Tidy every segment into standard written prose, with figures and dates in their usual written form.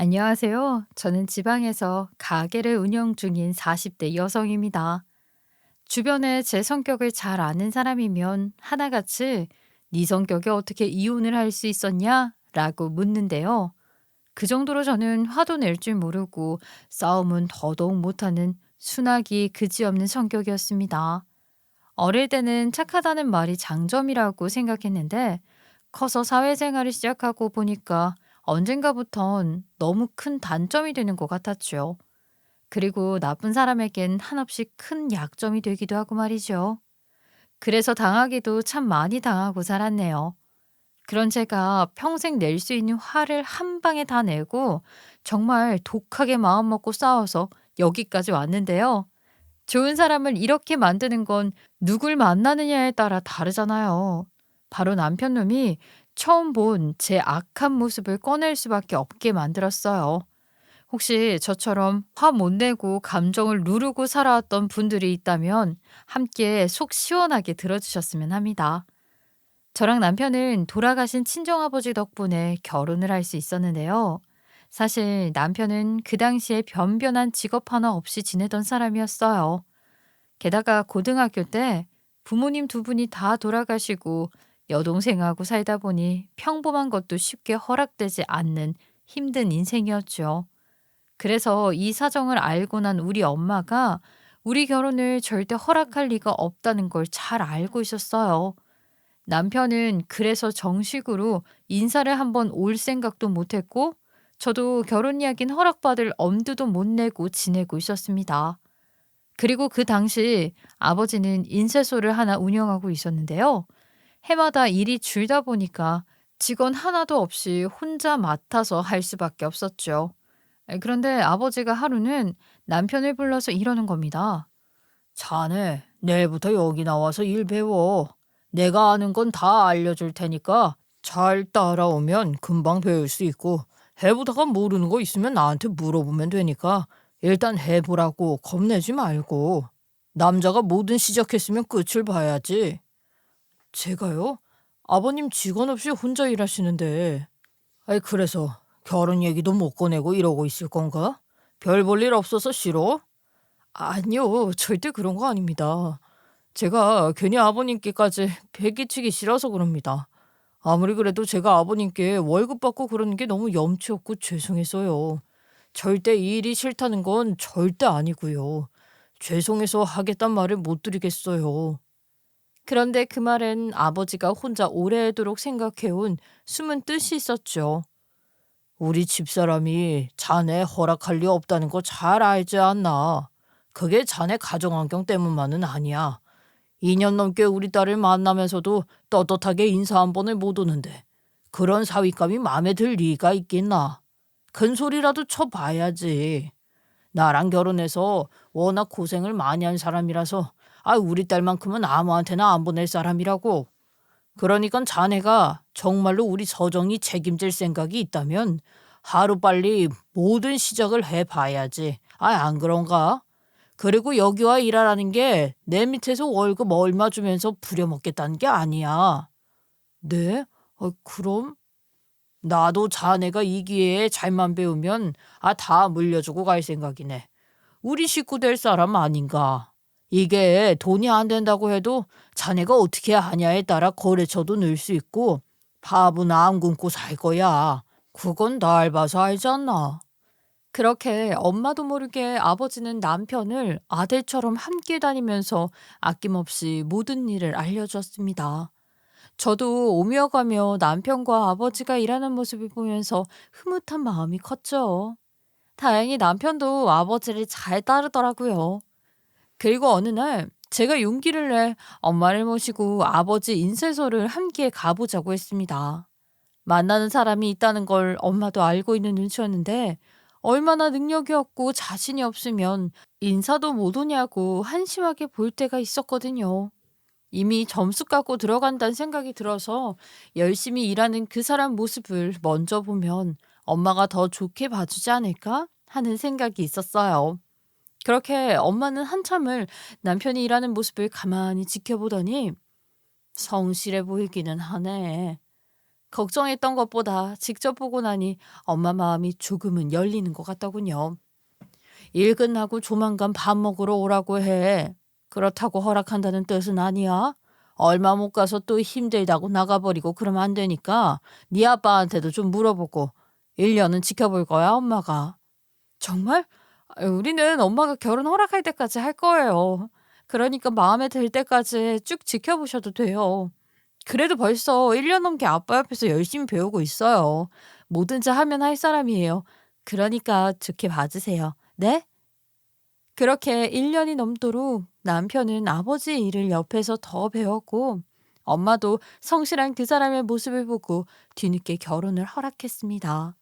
안녕하세요. 저는 지방에서 가게를 운영 중인 40대 여성입니다. 주변에 제 성격을 잘 아는 사람이면 하나같이 네 성격에 어떻게 이혼을 할 수 있었냐? 라고 묻는데요. 그 정도로 저는 화도 낼 줄 모르고 싸움은 더더욱 못하는 순하기 그지없는 성격이었습니다. 어릴 때는 착하다는 말이 장점이라고 생각했는데 커서 사회생활을 시작하고 보니까 언젠가부턴 너무 큰 단점이 되는 것 같았죠. 그리고 나쁜 사람에겐 한없이 큰 약점이 되기도 하고 말이죠. 그래서 당하기도 참 많이 당하고 살았네요. 그런 제가 평생 낼 수 있는 화를 한 방에 다 내고 정말 독하게 마음먹고 싸워서 여기까지 왔는데요. 좋은 사람을 이렇게 만드는 건 누굴 만나느냐에 따라 다르잖아요. 바로 남편놈이 처음 본 제 악한 모습을 꺼낼 수밖에 없게 만들었어요. 혹시 저처럼 화 못 내고 감정을 누르고 살아왔던 분들이 있다면 함께 속 시원하게 들어주셨으면 합니다. 저랑 남편은 돌아가신 친정아버지 덕분에 결혼을 할 수 있었는데요. 사실 남편은 그 당시에 변변한 직업 하나 없이 지내던 사람이었어요. 게다가 고등학교 때 부모님 두 분이 다 돌아가시고 여동생하고 살다 보니 평범한 것도 쉽게 허락되지 않는 힘든 인생이었죠. 그래서 이 사정을 알고 난 우리 엄마가 우리 결혼을 절대 허락할 리가 없다는 걸 잘 알고 있었어요. 남편은 그래서 정식으로 인사를 한번 올 생각도 못했고 저도 결혼 이야기는 허락받을 엄두도 못 내고 지내고 있었습니다. 그리고 그 당시 아버지는 인쇄소를 하나 운영하고 있었는데요. 해마다 일이 줄다 보니까 직원 하나도 없이 혼자 맡아서 할 수밖에 없었죠. 그런데 아버지가 하루는 남편을 불러서 이러는 겁니다. 자네, 내일부터 여기 나와서 일 배워. 내가 아는 건 다 알려줄 테니까 잘 따라오면 금방 배울 수 있고 해보다가 모르는 거 있으면 나한테 물어보면 되니까 일단 해보라고 겁내지 말고. 남자가 뭐든 시작했으면 끝을 봐야지. 제가요? 아버님 직원 없이 혼자 일하시는데. 아이 그래서 결혼 얘기도 못 꺼내고 이러고 있을 건가? 별 볼 일 없어서 싫어? 아니요, 절대 그런 거 아닙니다. 제가 괜히 아버님께까지 배끼치기 싫어서 그럽니다. 아무리 그래도 제가 아버님께 월급 받고 그러는 게 너무 염치 없고 죄송해서요. 절대 이 일이 싫다는 건 절대 아니고요. 죄송해서 하겠단 말을 못 드리겠어요. 그런데 그 말엔 아버지가 혼자 오래도록 생각해온 숨은 뜻이 있었죠. 우리 집사람이 자네 허락할 리 없다는 거 잘 알지 않나? 그게 자네 가정환경 때문만은 아니야. 2년 넘게 우리 딸을 만나면서도 떳떳하게 인사 한 번을 못 오는데 그런 사위감이 마음에 들 리가 있겠나? 큰 소리라도 쳐봐야지. 나랑 결혼해서 워낙 고생을 많이 한 사람이라서 우리 딸만큼은 아무한테나 안 보낼 사람이라고. 그러니까 자네가 정말로 우리 서정이 책임질 생각이 있다면 하루빨리 모든 시작을 해봐야지. 안 그런가? 그리고 여기와 일하라는 게 내 밑에서 월급 얼마 주면서 부려먹겠다는 게 아니야. 네? 그럼? 나도 자네가 이 기회에 잘만 배우면 다 물려주고 갈 생각이네. 우리 식구 될 사람 아닌가. 이게 돈이 안 된다고 해도 자네가 어떻게 하냐에 따라 거래처도 늘 수 있고 밥은 안 굶고 살 거야. 그건 날 봐서 알지 않나. 그렇게 엄마도 모르게 아버지는 남편을 아들처럼 함께 다니면서 아낌없이 모든 일을 알려줬습니다. 저도 오며 가며 남편과 아버지가 일하는 모습을 보면서 흐뭇한 마음이 컸죠. 다행히 남편도 아버지를 잘 따르더라고요. 그리고 어느 날 제가 용기를 내 엄마를 모시고 아버지 인쇄소를 함께 가보자고 했습니다. 만나는 사람이 있다는 걸 엄마도 알고 있는 눈치였는데 얼마나 능력이 없고 자신이 없으면 인사도 못 오냐고 한심하게 볼 때가 있었거든요. 이미 점수 깎고 들어간다는 생각이 들어서 열심히 일하는 그 사람 모습을 먼저 보면 엄마가 더 좋게 봐주지 않을까 하는 생각이 있었어요. 그렇게 엄마는 한참을 남편이 일하는 모습을 가만히 지켜보더니 성실해 보이기는 하네. 걱정했던 것보다 직접 보고 나니 엄마 마음이 조금은 열리는 것 같더군요. 일 끝나고 조만간 밥 먹으러 오라고 해. 그렇다고 허락한다는 뜻은 아니야. 얼마 못 가서 또 힘들다고 나가버리고 그러면 안 되니까 네 아빠한테도 좀 물어보고 1년은 지켜볼 거야, 엄마가. 정말? 우리는 엄마가 결혼 허락할 때까지 할 거예요. 그러니까 마음에 들 때까지 쭉 지켜보셔도 돼요. 그래도 벌써 1년 넘게 아빠 옆에서 열심히 배우고 있어요. 뭐든지 하면 할 사람이에요. 그러니까 좋게 봐주세요. 네? 그렇게 1년이 넘도록 남편은 아버지의 일을 옆에서 더 배웠고 엄마도 성실한 그 사람의 모습을 보고 뒤늦게 결혼을 허락했습니다.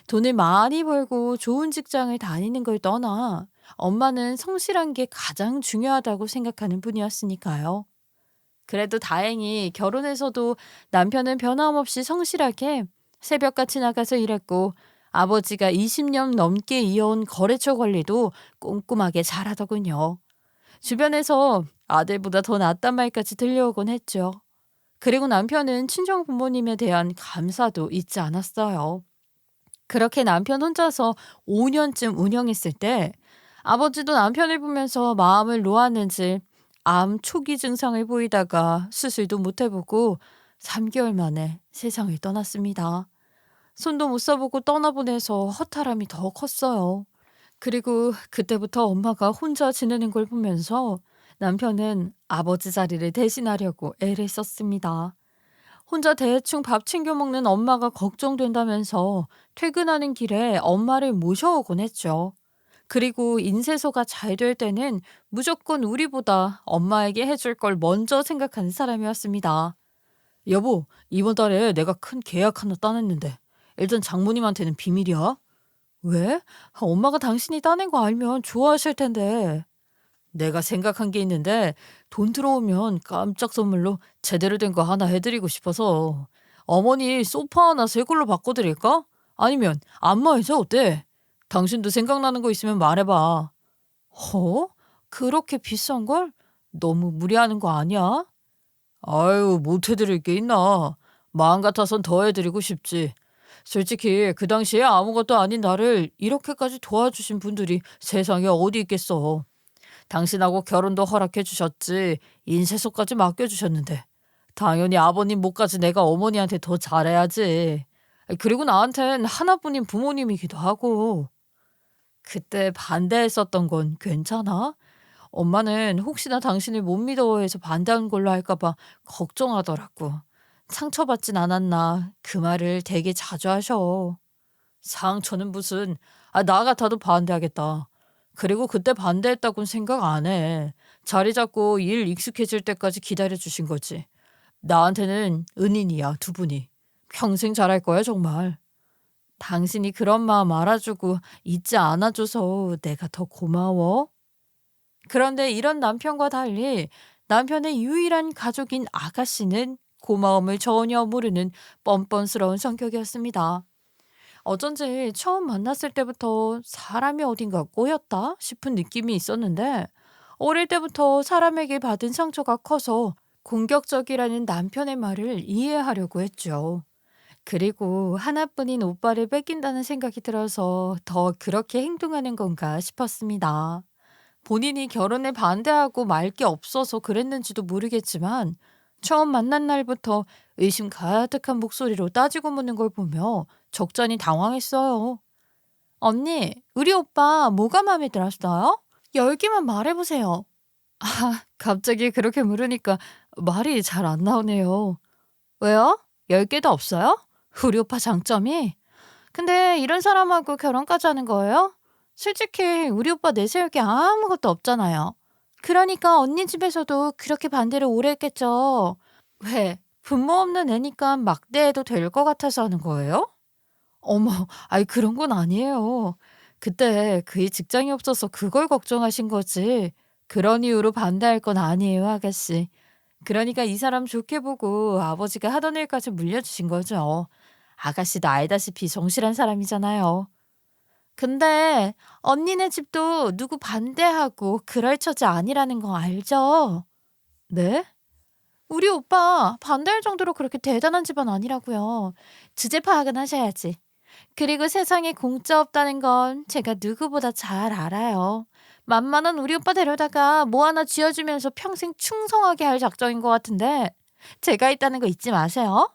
돈을 많이 벌고 좋은 직장을 다니는 걸 떠나 엄마는 성실한 게 가장 중요하다고 생각하는 분이었으니까요. 그래도 다행히 결혼해서도 남편은 변함없이 성실하게 새벽같이 나가서 일했고 아버지가 20년 넘게 이어온 거래처 관리도 꼼꼼하게 잘하더군요. 주변에서 아들보다 더 낫단 말까지 들려오곤 했죠. 그리고 남편은 친정 부모님에 대한 감사도 잊지 않았어요. 그렇게 남편 혼자서 5년쯤 운영했을 때 아버지도 남편을 보면서 마음을 놓았는지 암 초기 증상을 보이다가 수술도 못 해보고 3개월 만에 세상을 떠났습니다. 손도 못 써보고 떠나보내서 허탈함이 더 컸어요. 그리고 그때부터 엄마가 혼자 지내는 걸 보면서 남편은 아버지 자리를 대신하려고 애를 썼습니다. 혼자 대충 밥 챙겨 먹는 엄마가 걱정된다면서 퇴근하는 길에 엄마를 모셔오곤 했죠. 그리고 인쇄소가 잘 될 때는 무조건 우리보다 엄마에게 해줄 걸 먼저 생각하는 사람이었습니다. 여보, 이번 달에 내가 큰 계약 하나 따냈는데 일단 장모님한테는 비밀이야. 왜? 엄마가 당신이 따낸 거 알면 좋아하실 텐데. 내가 생각한 게 있는데 돈 들어오면 깜짝 선물로 제대로 된 거 하나 해드리고 싶어서 어머니 소파 하나 새 걸로 바꿔드릴까? 아니면 안마의자 어때? 당신도 생각나는 거 있으면 말해봐. 어? 그렇게 비싼 걸? 너무 무리하는 거 아니야? 아유, 못 해드릴 게 있나. 마음 같아선 더 해드리고 싶지. 솔직히 그 당시에 아무것도 아닌 나를 이렇게까지 도와주신 분들이 세상에 어디 있겠어. 당신하고 결혼도 허락해 주셨지 인쇄소까지 맡겨주셨는데 당연히 아버님 몫까지 내가 어머니한테 더 잘해야지. 그리고 나한텐 하나뿐인 부모님이기도 하고. 그때 반대했었던 건 괜찮아? 엄마는 혹시나 당신을 못 믿어해서 반대한 걸로 할까 봐 걱정하더라고. 상처받진 않았나 그 말을 되게 자주 하셔. 상처는 무슨. 나 같아도 반대하겠다. 그리고 그때 반대했다고는 생각 안 해. 자리 잡고 일 익숙해질 때까지 기다려 주신 거지. 나한테는 은인이야, 두 분이. 평생 잘할 거야, 정말. 당신이 그런 마음 알아주고 잊지 않아줘서 내가 더 고마워. 그런데 이런 남편과 달리 남편의 유일한 가족인 아가씨는 고마움을 전혀 모르는 뻔뻔스러운 성격이었습니다. 어쩐지 처음 만났을 때부터 사람이 어딘가 꼬였다 싶은 느낌이 있었는데 어릴 때부터 사람에게 받은 상처가 커서 공격적이라는 남편의 말을 이해하려고 했죠. 그리고 하나뿐인 오빠를 뺏긴다는 생각이 들어서 더 그렇게 행동하는 건가 싶었습니다. 본인이 결혼에 반대하고 말 게 없어서 그랬는지도 모르겠지만 처음 만난 날부터 의심 가득한 목소리로 따지고 묻는 걸 보며 적잖이 당황했어요. 언니, 우리 오빠 뭐가 마음에 들었어요? 열기만 말해보세요. 갑자기 그렇게 물으니까 말이 잘 안 나오네요. 왜요? 10개도 없어요? 우리 오빠 장점이? 근데 이런 사람하고 결혼까지 하는 거예요? 솔직히 우리 오빠 내세울 게 아무것도 없잖아요. 그러니까 언니 집에서도 그렇게 반대를 오래 했겠죠. 왜? 분모 없는 애니까 막대해도 될 것 같아서 하는 거예요? 어머, 아이 그런 건 아니에요. 그때 그의 직장이 없어서 그걸 걱정하신 거지. 그런 이유로 반대할 건 아니에요, 아가씨. 그러니까 이 사람 좋게 보고 아버지가 하던 일까지 물려주신 거죠. 아가씨도 알다시피 성실한 사람이잖아요. 근데 언니네 집도 누구 반대하고 그럴 처지 아니라는 거 알죠? 네? 우리 오빠 반대할 정도로 그렇게 대단한 집안 아니라고요. 주제 파악은 하셔야지. 그리고 세상에 공짜 없다는 건 제가 누구보다 잘 알아요. 만만한 우리 오빠 데려다가 뭐 하나 쥐어주면서 평생 충성하게 할 작정인 것 같은데 제가 있다는 거 잊지 마세요.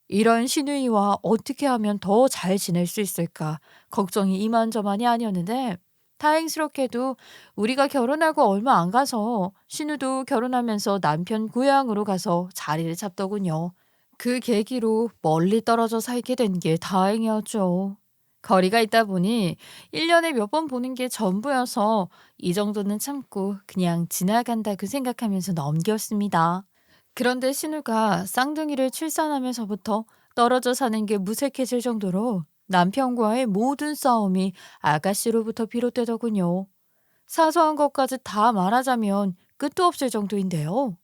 이런 시누이와 어떻게 하면 더 잘 지낼 수 있을까 걱정이 이만저만이 아니었는데 다행스럽게도 우리가 결혼하고 얼마 안 가서 신우도 결혼하면서 남편 고향으로 가서 자리를 잡더군요. 그 계기로 멀리 떨어져 살게 된 게 다행이었죠. 거리가 있다 보니 1년에 몇 번 보는 게 전부여서 이 정도는 참고 그냥 지나간다고 생각하면서 넘겼습니다. 그런데 신우가 쌍둥이를 출산하면서부터 떨어져 사는 게 무색해질 정도로 남편과의 모든 싸움이 아가씨로부터 비롯되더군요. 사소한 것까지 다 말하자면 끝도 없을 정도인데요.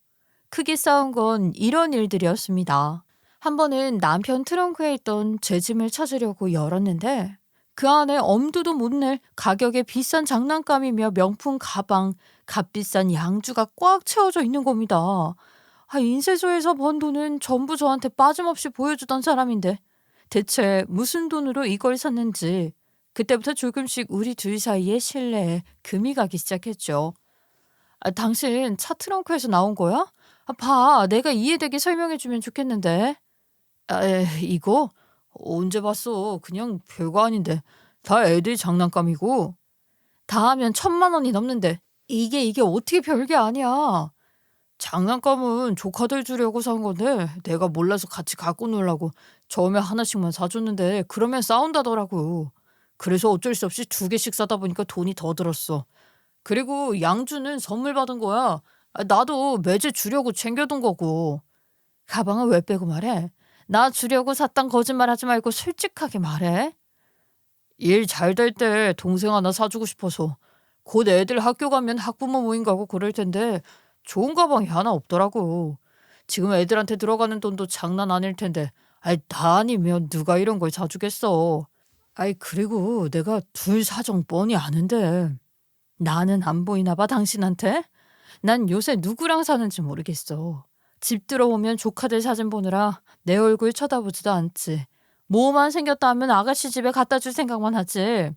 크게 싸운 건 이런 일들이었습니다. 한 번은 남편 트렁크에 있던 제 짐을 찾으려고 열었는데 그 안에 엄두도 못 낼 가격의 비싼 장난감이며 명품 가방, 값비싼 양주가 꽉 채워져 있는 겁니다. 인쇄소에서 번 돈은 전부 저한테 빠짐없이 보여주던 사람인데 대체 무슨 돈으로 이걸 샀는지 그때부터 조금씩 우리 둘 사이의 신뢰에 금이 가기 시작했죠. 당신 차 트렁크에서 나온 거야? 봐, 내가 이해되게 설명해주면 좋겠는데. 이거? 언제 봤어? 그냥 별거 아닌데. 다 애들 장난감이고. 다 하면 1,000만 원이 넘는데 이게 어떻게 별게 아니야. 장난감은 조카들 주려고 산 건데 내가 몰라서 같이 갖고 놀라고 처음에 하나씩만 사줬는데 그러면 싸운다더라고. 그래서 어쩔 수 없이 2개씩 사다 보니까 돈이 더 들었어. 그리고 양주는 선물 받은 거야. 나도 매주 주려고 챙겨둔 거고. 가방은 왜 빼고 말해? 나 주려고 샀단 거짓말 하지 말고 솔직하게 말해. 일 잘 될 때 동생 하나 사주고 싶어서. 곧 애들 학교 가면 학부모 모임 가고 그럴 텐데 좋은 가방이 하나 없더라고. 지금 애들한테 들어가는 돈도 장난 아닐 텐데. 나 아니면 누가 이런 걸 사주겠어. 그리고 내가 둘 사정 뻔히 아는데. 나는 안 보이나 봐, 당신한테? 난 요새 누구랑 사는지 모르겠어. 집 들어오면 조카들 사진 보느라 내 얼굴 쳐다보지도 않지. 뭐만 생겼다 하면 아가씨 집에 갖다 줄 생각만 하지.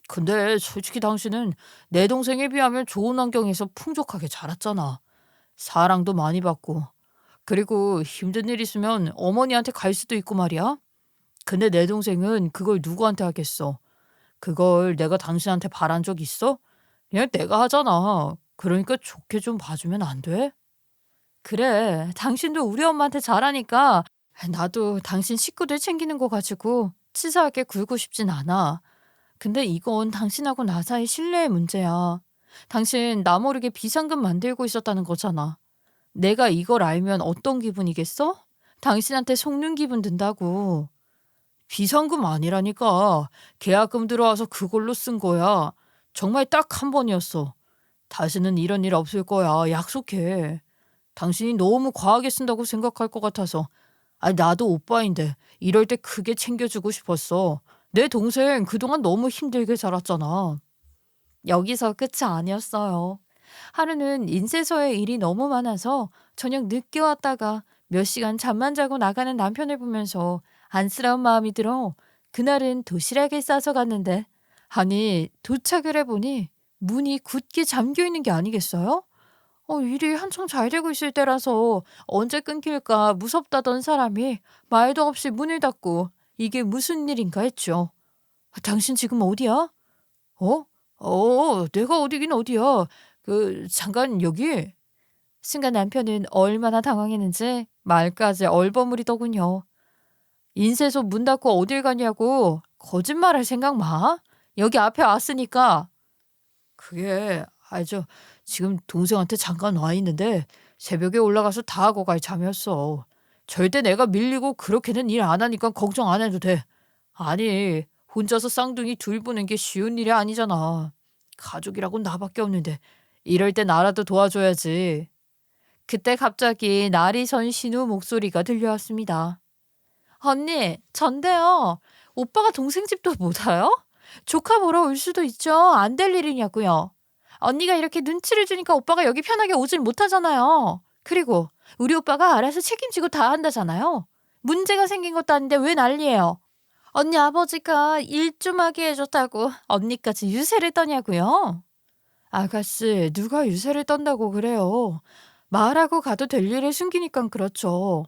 근데 솔직히 당신은 내 동생에 비하면 좋은 환경에서 풍족하게 자랐잖아. 사랑도 많이 받고. 그리고 힘든 일 있으면 어머니한테 갈 수도 있고 말이야. 근데 내 동생은 그걸 누구한테 하겠어. 그걸 내가 당신한테 바란 적 있어? 그냥 내가 하잖아. 그러니까 좋게 좀 봐주면 안 돼? 그래, 당신도 우리 엄마한테 잘하니까 나도 당신 식구들 챙기는 거 가지고 치사하게 굴고 싶진 않아. 근데 이건 당신하고 나 사이 신뢰의 문제야. 당신 나 모르게 비상금 만들고 있었다는 거잖아. 내가 이걸 알면 어떤 기분이겠어? 당신한테 속는 기분 든다고. 비상금 아니라니까. 계약금 들어와서 그걸로 쓴 거야. 정말 딱 한 번이었어. 다시는 이런 일 없을 거야. 약속해. 당신이 너무 과하게 쓴다고 생각할 것 같아서. 나도 오빠인데 이럴 때 크게 챙겨주고 싶었어. 내 동생 그동안 너무 힘들게 자랐잖아. 여기서 끝이 아니었어요. 하루는 인쇄소에 일이 너무 많아서 저녁 늦게 왔다가 몇 시간 잠만 자고 나가는 남편을 보면서 안쓰러운 마음이 들어 그날은 도시락을 싸서 갔는데 도착을 해보니 문이 굳게 잠겨 있는 게 아니겠어요? 일이 한창 잘 되고 있을 때라서 언제 끊길까 무섭다던 사람이 말도 없이 문을 닫고 이게 무슨 일인가 했죠. 당신 지금 어디야? 어? 내가 어디긴 어디야. 잠깐 여기. 순간 남편은 얼마나 당황했는지 말까지 얼버무리더군요. 인쇄소 문 닫고 어딜 가냐고. 거짓말할 생각 마. 여기 앞에 왔으니까. 그게 지금 동생한테 잠깐 와 있는데 새벽에 올라가서 다 하고 갈 참이었어. 절대 내가 밀리고 그렇게는 일 안 하니까 걱정 안 해도 돼. 아니, 혼자서 쌍둥이 둘 보는 게 쉬운 일이 아니잖아. 가족이라고 나밖에 없는데 이럴 때 나라도 도와줘야지. 그때 갑자기 날이 선 신우 목소리가 들려왔습니다. 언니, 전데요. 오빠가 동생 집도 못 와요? 조카 보러 올 수도 있죠. 안 될 일이냐고요. 언니가 이렇게 눈치를 주니까 오빠가 여기 편하게 오질 못하잖아요. 그리고 우리 오빠가 알아서 책임지고 다 한다잖아요. 문제가 생긴 것도 아닌데 왜 난리예요? 언니 아버지가 일 좀 하게 해줬다고 언니까지 유세를 떠냐고요? 아가씨, 누가 유세를 떤다고 그래요? 말하고 가도 될 일을 숨기니까 그렇죠.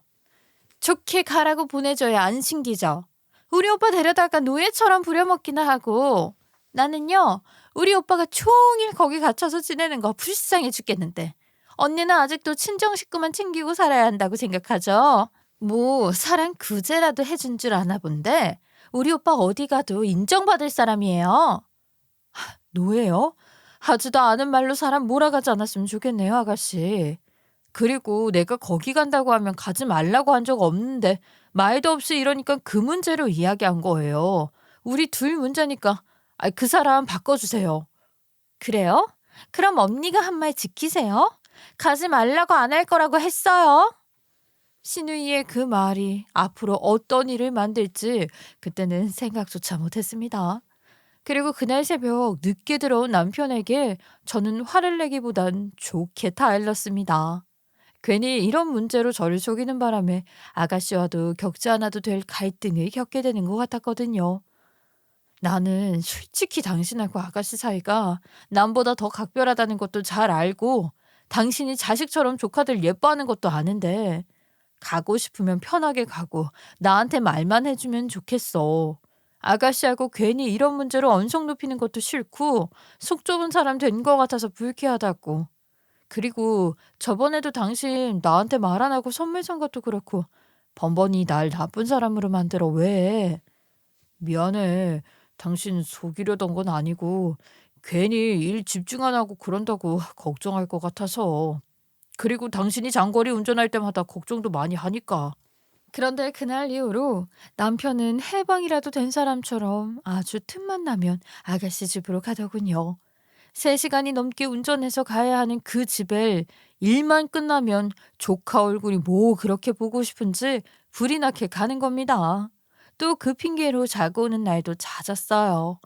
좋게 가라고 보내줘야 안 신기죠. 우리 오빠 데려다가 노예처럼 부려먹기나 하고. 나는요, 우리 오빠가 종일 거기 갇혀서 지내는 거 불쌍해 죽겠는데. 언니는 아직도 친정 식구만 챙기고 살아야 한다고 생각하죠. 뭐 사랑 구제라도 해준 줄 아나 본데 우리 오빠 어디 가도 인정받을 사람이에요. 노예요? 하지도 않은 말로 사람 몰아가지 않았으면 좋겠네요, 아가씨. 그리고 내가 거기 간다고 하면 가지 말라고 한 적 없는데 말도 없이 이러니까 그 문제로 이야기한 거예요. 우리 둘 문제니까 그 사람 바꿔주세요. 그래요? 그럼 언니가 한 말 지키세요. 가지 말라고 안 할 거라고 했어요. 신우이의 그 말이 앞으로 어떤 일을 만들지 그때는 생각조차 못했습니다. 그리고 그날 새벽 늦게 들어온 남편에게 저는 화를 내기보단 좋게 타일렀습니다. 괜히 이런 문제로 저를 속이는 바람에 아가씨와도 겪지 않아도 될 갈등을 겪게 되는 것 같았거든요. 나는 솔직히 당신하고 아가씨 사이가 남보다 더 각별하다는 것도 잘 알고 당신이 자식처럼 조카들 예뻐하는 것도 아는데 가고 싶으면 편하게 가고 나한테 말만 해주면 좋겠어. 아가씨하고 괜히 이런 문제로 언성 높이는 것도 싫고 속 좁은 사람 된 것 같아서 불쾌하다고. 그리고 저번에도 당신 나한테 말 안 하고 선물 산 것도 그렇고 번번이 날 나쁜 사람으로 만들어 왜? 미안해. 당신 속이려던 건 아니고 괜히 일 집중 안 하고 그런다고 걱정할 것 같아서. 그리고 당신이 장거리 운전할 때마다 걱정도 많이 하니까. 그런데 그날 이후로 남편은 해방이라도 된 사람처럼 아주 틈만 나면 아가씨 집으로 가더군요. 3시간이 넘게 운전해서 가야 하는 그 집에 일만 끝나면 조카 얼굴이 뭐 그렇게 보고 싶은지 불이 나게 가는 겁니다. 또 그 핑계로 자고 오는 날도 잦았어요.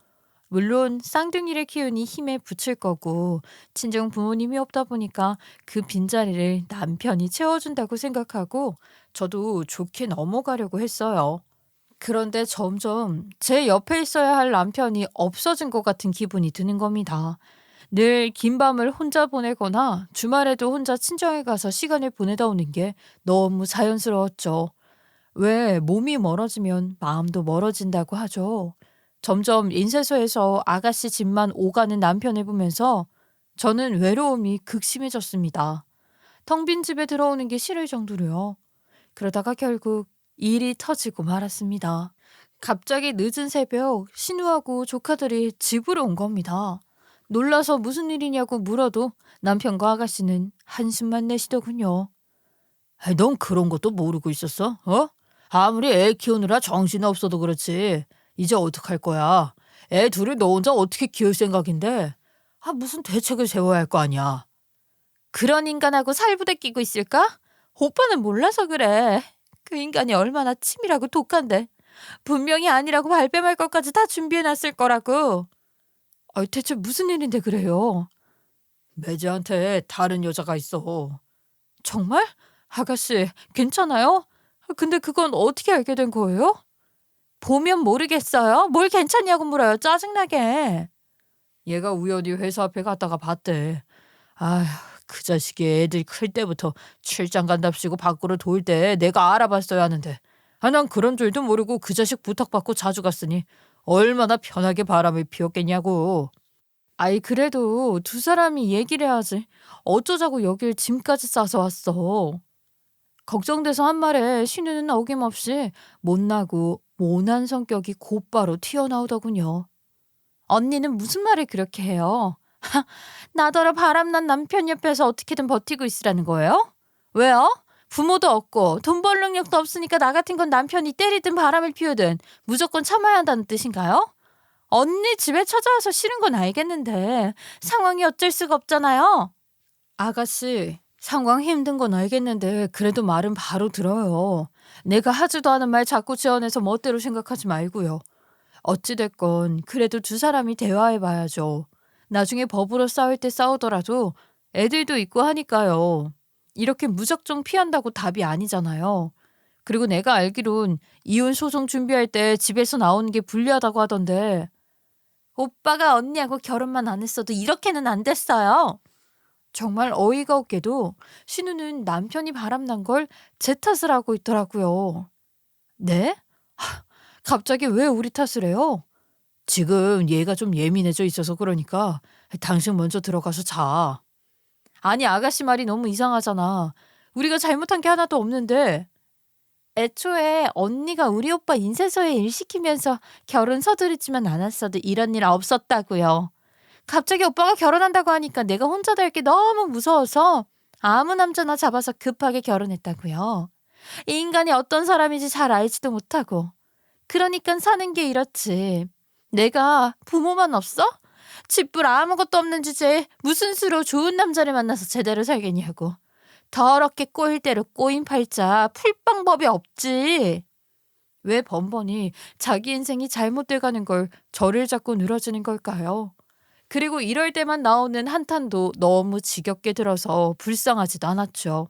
물론 쌍둥이를 키우니 힘에 부칠 거고 친정 부모님이 없다 보니까 그 빈자리를 남편이 채워준다고 생각하고 저도 좋게 넘어가려고 했어요. 그런데 점점 제 옆에 있어야 할 남편이 없어진 것 같은 기분이 드는 겁니다. 늘 긴 밤을 혼자 보내거나 주말에도 혼자 친정에 가서 시간을 보내다 오는 게 너무 자연스러웠죠. 왜 몸이 멀어지면 마음도 멀어진다고 하죠. 점점 인쇄소에서 아가씨 집만 오가는 남편을 보면서 저는 외로움이 극심해졌습니다. 텅 빈 집에 들어오는 게 싫을 정도로요. 그러다가 결국 일이 터지고 말았습니다. 갑자기 늦은 새벽 신우하고 조카들이 집으로 온 겁니다. 놀라서 무슨 일이냐고 물어도 남편과 아가씨는 한숨만 내쉬더군요. 넌 그런 것도 모르고 있었어? 어? 아무리 애 키우느라 정신 없어도 그렇지. 이제 어떡할 거야? 애 둘을 너 혼자 어떻게 키울 생각인데? 무슨 대책을 세워야 할 거 아니야. 그런 인간하고 살부대 끼고 있을까? 오빠는 몰라서 그래. 그 인간이 얼마나 치밀하고 독한데. 분명히 아니라고 발뺌할 것까지 다 준비해놨을 거라고. 대체 무슨 일인데 그래요? 매제한테 다른 여자가 있어. 정말? 아가씨, 괜찮아요? 근데 그건 어떻게 알게 된 거예요? 보면 모르겠어요? 뭘 괜찮냐고 물어요, 짜증나게. 얘가 우연히 회사 앞에 갔다가 봤대. 아휴, 그 자식이 애들 클 때부터 출장 간답시고 밖으로 돌 때 내가 알아봤어야 하는데. 난 그런 줄도 모르고 그 자식 부탁받고 자주 갔으니 얼마나 편하게 바람을 피웠겠냐고. 그래도 두 사람이 얘기를 해야지. 어쩌자고 여길 짐까지 싸서 왔어. 걱정돼서 한 말에 신우는 어김없이 못나고 모난 성격이 곧바로 튀어나오더군요. 언니는 무슨 말을 그렇게 해요? 나더러 바람난 남편 옆에서 어떻게든 버티고 있으라는 거예요? 왜요? 부모도 없고 돈 벌 능력도 없으니까 나 같은 건 남편이 때리든 바람을 피우든 무조건 참아야 한다는 뜻인가요? 언니 집에 찾아와서 싫은 건 알겠는데 상황이 어쩔 수가 없잖아요. 아가씨, 상황 힘든 건 알겠는데 그래도 말은 바로 들어요. 내가 하지도 않은 말 자꾸 지어내서 멋대로 생각하지 말고요. 어찌됐건 그래도 두 사람이 대화해봐야죠. 나중에 법으로 싸울 때 싸우더라도 애들도 있고 하니까요. 이렇게 무작정 피한다고 답이 아니잖아요. 그리고 내가 알기론 이혼 소송 준비할 때 집에서 나오는 게 불리하다고 하던데 오빠가 언니하고 결혼만 안 했어도 이렇게는 안 됐어요. 정말 어이가 없게도 신우는 남편이 바람난 걸 제 탓을 하고 있더라고요. 네? 갑자기 왜 우리 탓을 해요? 지금 얘가 좀 예민해져 있어서 그러니까 당신 먼저 들어가서 자. 아니, 아가씨 말이 너무 이상하잖아. 우리가 잘못한 게 하나도 없는데. 애초에 언니가 우리 오빠 인쇄소에 일 시키면서 결혼 서두르지만 않았어도 이런 일 없었다고요. 갑자기 오빠가 결혼한다고 하니까 내가 혼자 될 게 너무 무서워서 아무 남자나 잡아서 급하게 결혼했다고요. 이 인간이 어떤 사람인지 잘 알지도 못하고. 그러니까 사는 게 이렇지. 내가 부모만 없어? 집불 아무것도 없는 주제에 무슨 수로 좋은 남자를 만나서 제대로 살겠냐고. 더럽게 꼬일 대로 꼬인 팔자 풀 방법이 없지. 왜 번번이 자기 인생이 잘못돼 가는 걸 저를 자꾸 늘어지는 걸까요? 그리고 이럴 때만 나오는 한탄도 너무 지겹게 들어서 불쌍하지도 않았죠.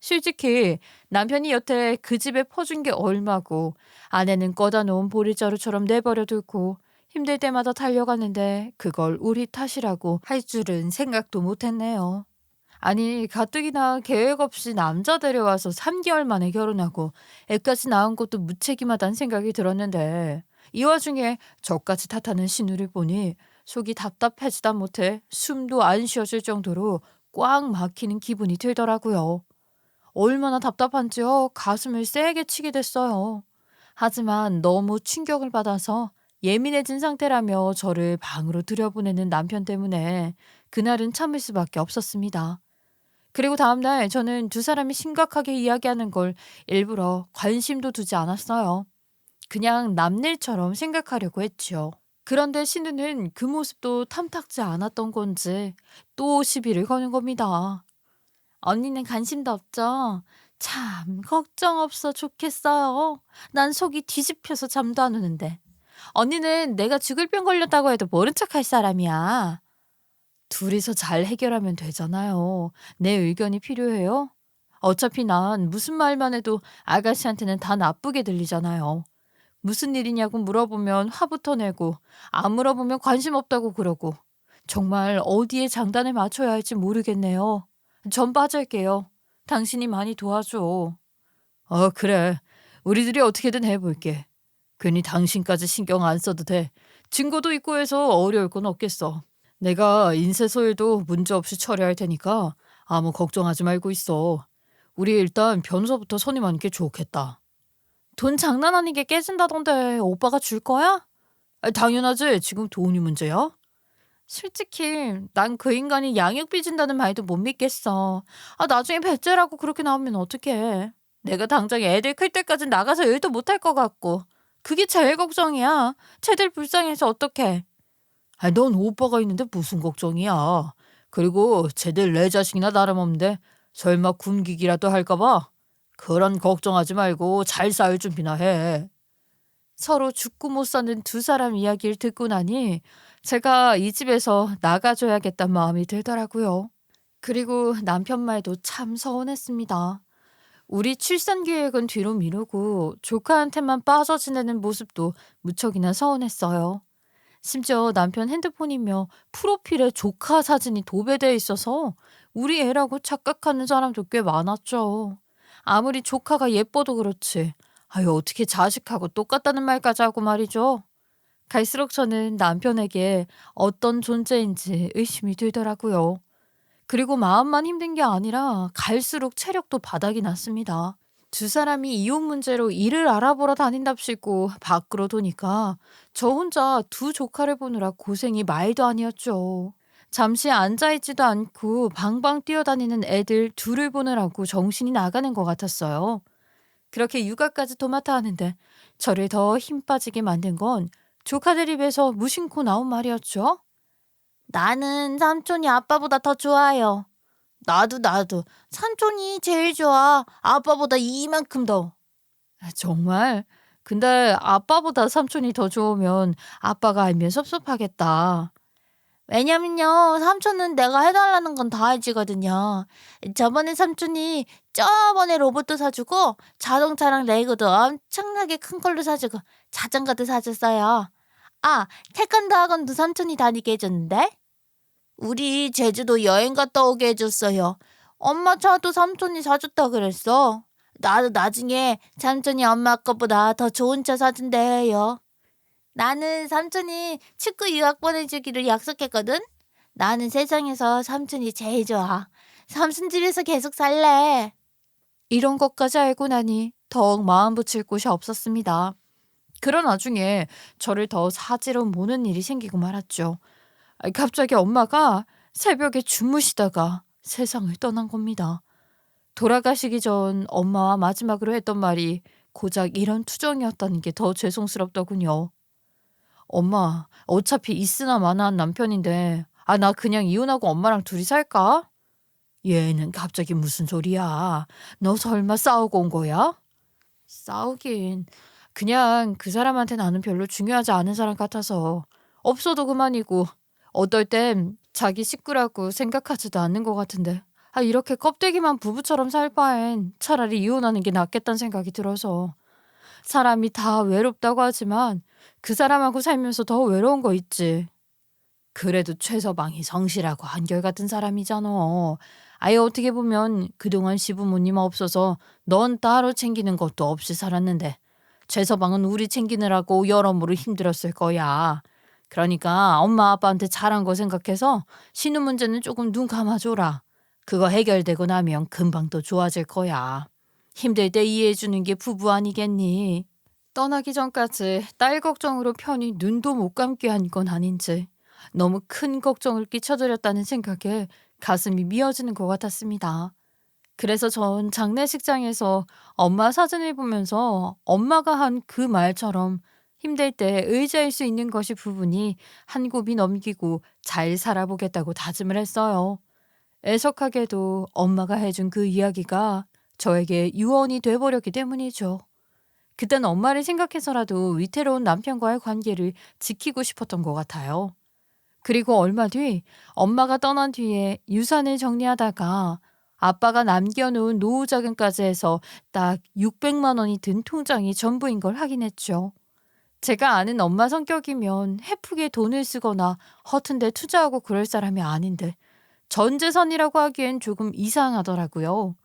솔직히 남편이 여태 그 집에 퍼준 게 얼마고 아내는 꺼다 놓은 보리자루처럼 내버려 두고 힘들 때마다 달려가는데 그걸 우리 탓이라고 할 줄은 생각도 못했네요. 아니, 가뜩이나 계획 없이 남자 데려와서 3개월 만에 결혼하고 애까지 낳은 것도 무책임하다는 생각이 들었는데 이 와중에 저까지 탓하는 신우를 보니 속이 답답해지다 못해 숨도 안 쉬어질 정도로 꽉 막히는 기분이 들더라고요. 얼마나 답답한지요. 가슴을 세게 치게 됐어요. 하지만 너무 충격을 받아서 예민해진 상태라며 저를 방으로 들여보내는 남편 때문에 그날은 참을 수밖에 없었습니다. 그리고 다음날 저는 두 사람이 심각하게 이야기하는 걸 일부러 관심도 두지 않았어요. 그냥 남일처럼 생각하려고 했지요. 그런데 신우는 그 모습도 탐탁지 않았던 건지 또 시비를 거는 겁니다. 언니는 관심도 없죠? 참 걱정 없어 좋겠어요. 난 속이 뒤집혀서 잠도 안 오는데. 언니는 내가 죽을 병 걸렸다고 해도 모른 척할 사람이야. 둘이서 잘 해결하면 되잖아요. 내 의견이 필요해요? 어차피 난 무슨 말만 해도 아가씨한테는 다 나쁘게 들리잖아요. 무슨 일이냐고 물어보면 화부터 내고 안 물어보면 관심 없다고 그러고 정말 어디에 장단을 맞춰야 할지 모르겠네요. 전 빠질게요. 당신이 많이 도와줘. 그래. 우리들이 어떻게든 해볼게. 괜히 당신까지 신경 안 써도 돼. 증거도 있고 해서 어려울 건 없겠어. 내가 인쇄소에도 문제없이 처리할 테니까 아무 걱정하지 말고 있어. 우리 일단 변호사부터 선임하는 게 좋겠다. 돈 장난 아니게 깨진다던데 오빠가 줄 거야? 당연하지. 지금 돈이 문제야? 솔직히 난 그 인간이 양육 빚진다는 말도 못 믿겠어. 나중에 배째라고 그렇게 나오면 어떡해. 내가 당장 애들 클 때까진 나가서 일도 못할 것 같고. 그게 제일 걱정이야. 쟤들 불쌍해서 어떡해. 넌 오빠가 있는데 무슨 걱정이야. 그리고 쟤들 내 자식이나 다름없는데 설마 굶기기라도 할까 봐. 그런 걱정하지 말고 잘 싸울 준비나 해. 서로 죽고 못 사는 두 사람 이야기를 듣고 나니 제가 이 집에서 나가줘야겠다는 마음이 들더라고요. 그리고 남편 말도 참 서운했습니다. 우리 출산 계획은 뒤로 미루고 조카한테만 빠져 지내는 모습도 무척이나 서운했어요. 심지어 남편 핸드폰이며 프로필에 조카 사진이 도배돼 있어서 우리 애라고 착각하는 사람도 꽤 많았죠. 아무리 조카가 예뻐도 그렇지. 아유, 어떻게 자식하고 똑같다는 말까지 하고 말이죠. 갈수록 저는 남편에게 어떤 존재인지 의심이 들더라고요. 그리고 마음만 힘든 게 아니라 갈수록 체력도 바닥이 났습니다. 두 사람이 이혼 문제로 일을 알아보러 다닌답시고 밖으로 도니까 저 혼자 두 조카를 보느라 고생이 말도 아니었죠. 잠시 앉아있지도 않고 방방 뛰어다니는 애들 둘을 보느라고 정신이 나가는 것 같았어요. 그렇게 육아까지 도맡아 하는데 저를 더 힘 빠지게 만든 건 조카들 입에서 무심코 나온 말이었죠. 나는 삼촌이 아빠보다 더 좋아요. 나도. 삼촌이 제일 좋아. 아빠보다 이만큼 더. 정말? 근데 아빠보다 삼촌이 더 좋으면 아빠가 알면 섭섭하겠다. 왜냐면요, 삼촌은 내가 해달라는 건 다 해주거든요. 저번에 삼촌이 저번에 로봇도 사주고 자동차랑 레고도 엄청나게 큰 걸로 사주고 자전거도 사줬어요. 아, 태권도 학원도 삼촌이 다니게 해줬는데? 우리 제주도 여행 갔다 오게 해줬어요. 엄마 차도 삼촌이 사줬다 그랬어. 나도 나중에 삼촌이 엄마 것보다 더 좋은 차 사준대요. 나는 삼촌이 축구 유학 보내주기로 약속했거든. 나는 세상에서 삼촌이 제일 좋아. 삼촌 집에서 계속 살래. 이런 것까지 알고 나니 더욱 마음 붙일 곳이 없었습니다. 그런 와중에 저를 더 사지로 모는 일이 생기고 말았죠. 갑자기 엄마가 새벽에 주무시다가 세상을 떠난 겁니다. 돌아가시기 전 엄마와 마지막으로 했던 말이 고작 이런 투정이었다는 게 더 죄송스럽더군요. 엄마, 어차피 있으나 마나한 남편인데, 나 그냥 이혼하고 엄마랑 둘이 살까? 얘는 갑자기 무슨 소리야? 너 설마 싸우고 온 거야? 싸우긴. 그냥 그 사람한테 나는 별로 중요하지 않은 사람 같아서 없어도 그만이고 어떨 땐 자기 식구라고 생각하지도 않는 것 같은데 이렇게 껍데기만 부부처럼 살 바엔 차라리 이혼하는 게 낫겠다는 생각이 들어서 사람이 다 외롭다고 하지만 그 사람하고 살면서 더 외로운 거 있지. 그래도 최서방이 성실하고 한결같은 사람이잖아. 아예 어떻게 보면 그동안 시부모님 없어서 넌 따로 챙기는 것도 없이 살았는데 최서방은 우리 챙기느라고 여러모로 힘들었을 거야. 그러니까 엄마 아빠한테 잘한 거 생각해서 신우 문제는 조금 눈 감아줘라. 그거 해결되고 나면 금방 또 좋아질 거야. 힘들 때 이해해주는 게 부부 아니겠니? 떠나기 전까지 딸 걱정으로 편히 눈도 못 감게 한 건 아닌지 너무 큰 걱정을 끼쳐드렸다는 생각에 가슴이 미어지는 것 같았습니다. 그래서 전 장례식장에서 엄마 사진을 보면서 엄마가 한 그 말처럼 힘들 때 의지할 수 있는 것이 부분이 한 곱이 넘기고 잘 살아보겠다고 다짐을 했어요. 애석하게도 엄마가 해준 그 이야기가 저에게 유언이 돼버렸기 때문이죠. 그땐 엄마를 생각해서라도 위태로운 남편과의 관계를 지키고 싶었던 것 같아요. 그리고 얼마 뒤 엄마가 떠난 뒤에 유산을 정리하다가 아빠가 남겨놓은 노후 자금까지 해서 딱 600만 원이 든 통장이 전부인 걸 확인했죠. 제가 아는 엄마 성격이면 헤프게 돈을 쓰거나 허튼 데 투자하고 그럴 사람이 아닌데 전 재산이라고 하기엔 조금 이상하더라고요.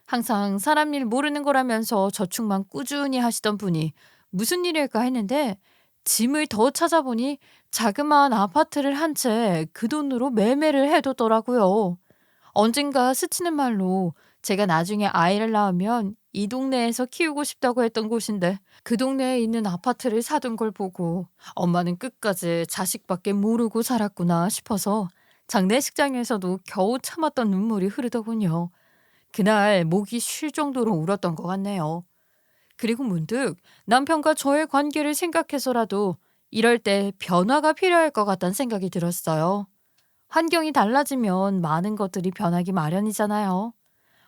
항상 사람 일 모르는 거라면서 저축만 꾸준히 하시던 분이 무슨 일일까 했는데 짐을 더 찾아보니 자그마한 아파트를 한 채 그 돈으로 매매를 해뒀더라고요. 언젠가 스치는 말로 제가 나중에 아이를 낳으면 이 동네에서 키우고 싶다고 했던 곳인데 그 동네에 있는 아파트를 사둔 걸 보고 엄마는 끝까지 자식밖에 모르고 살았구나 싶어서 장례식장에서도 겨우 참았던 눈물이 흐르더군요. 그날 목이 쉴 정도로 울었던 것 같네요. 그리고 문득 남편과 저의 관계를 생각해서라도 이럴 때 변화가 필요할 것 같다는 생각이 들었어요. 환경이 달라지면 많은 것들이 변하기 마련이잖아요.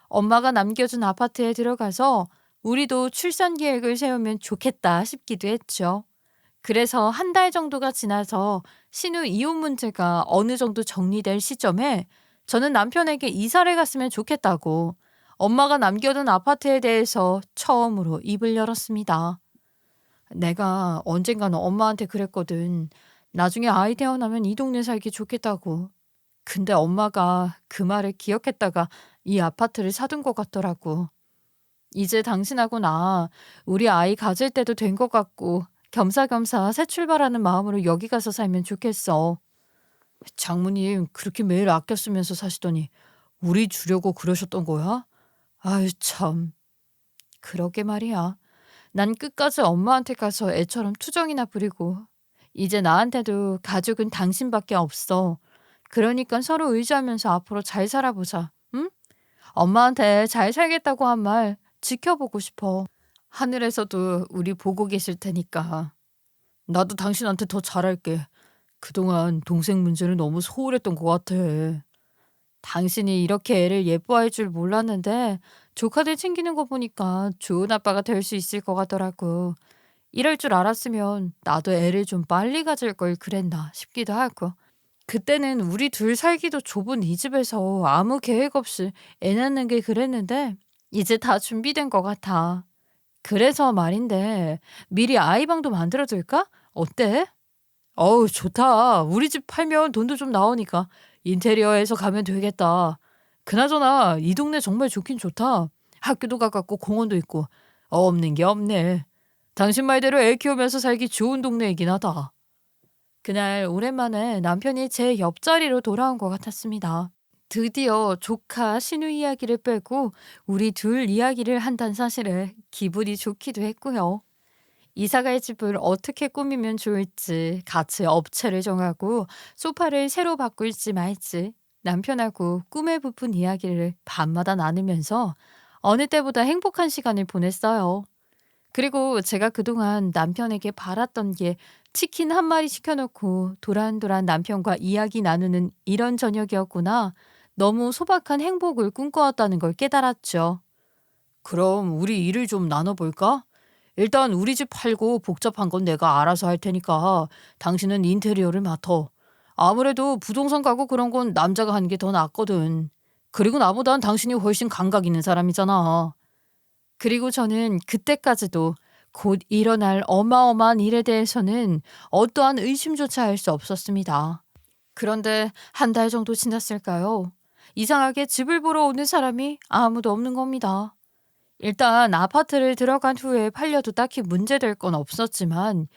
엄마가 남겨준 아파트에 들어가서 우리도 출산 계획을 세우면 좋겠다 싶기도 했죠. 그래서 한 달 정도가 지나서 신우 이혼 문제가 어느 정도 정리될 시점에 저는 남편에게 이사를 갔으면 좋겠다고 엄마가 남겨둔 아파트에 대해서 처음으로 입을 열었습니다. 내가 언젠가는 엄마한테 그랬거든. 나중에 아이 태어나면 이 동네 살기 좋겠다고. 근데 엄마가 그 말을 기억했다가 이 아파트를 사둔 것 같더라고. 이제 당신하고 나 우리 아이 가질 때도 된 것 같고 겸사겸사 새 출발하는 마음으로 여기 가서 살면 좋겠어. 장모님 그렇게 매일 아껴 쓰면서 사시더니 우리 주려고 그러셨던 거야? 아유 참. 그러게 말이야. 난 끝까지 엄마한테 가서 애처럼 투정이나 부리고 이제 나한테도 가족은 당신밖에 없어. 그러니까 서로 의지하면서 앞으로 잘 살아보자. 응? 엄마한테 잘 살겠다고 한 말 지켜보고 싶어. 하늘에서도 우리 보고 계실 테니까. 나도 당신한테 더 잘할게. 그동안 동생 문제는 너무 소홀했던 것 같아. 당신이 이렇게 애를 예뻐할 줄 몰랐는데 조카들 챙기는 거 보니까 좋은 아빠가 될 수 있을 것 같더라고. 이럴 줄 알았으면 나도 애를 좀 빨리 가질 걸 그랬나 싶기도 하고. 그때는 우리 둘 살기도 좁은 이 집에서 아무 계획 없이 애 낳는 게 그랬는데 이제 다 준비된 것 같아. 그래서 말인데 미리 아이방도 만들어둘까? 어때? 어우, 좋다. 우리 집 팔면 돈도 좀 나오니까 인테리어에서 가면 되겠다. 그나저나 이 동네 정말 좋긴 좋다. 학교도 가깝고 공원도 있고 없는 게 없네. 당신 말대로 애 키우면서 살기 좋은 동네이긴 하다. 그날 오랜만에 남편이 제 옆자리로 돌아온 것 같았습니다. 드디어 조카 신우 이야기를 빼고 우리 둘 이야기를 한다는 사실에 기분이 좋기도 했고요. 이사갈 집을 어떻게 꾸미면 좋을지 같이 업체를 정하고 소파를 새로 바꿀지 말지 남편하고 꿈에 부푼 이야기를 밤마다 나누면서 어느 때보다 행복한 시간을 보냈어요. 그리고 제가 그동안 남편에게 바랐던 게 치킨 한 마리 시켜놓고 도란도란 남편과 이야기 나누는 이런 저녁이었구나. 너무 소박한 행복을 꿈꿔왔다는 걸 깨달았죠. 그럼 우리 일을 좀 나눠볼까? 일단 우리 집 팔고 복잡한 건 내가 알아서 할 테니까 당신은 인테리어를 맡어. 아무래도 부동산 가고 그런 건 남자가 하는 게 더 낫거든. 그리고 나보단 당신이 훨씬 감각 있는 사람이잖아. 그리고 저는 그때까지도 곧 일어날 어마어마한 일에 대해서는 어떠한 의심조차 할 수 없었습니다. 그런데 한 달 정도 지났을까요? 이상하게 집을 보러 오는 사람이 아무도 없는 겁니다. 일단 아파트를 들어간 후에 팔려도 딱히 문제될 건 없었지만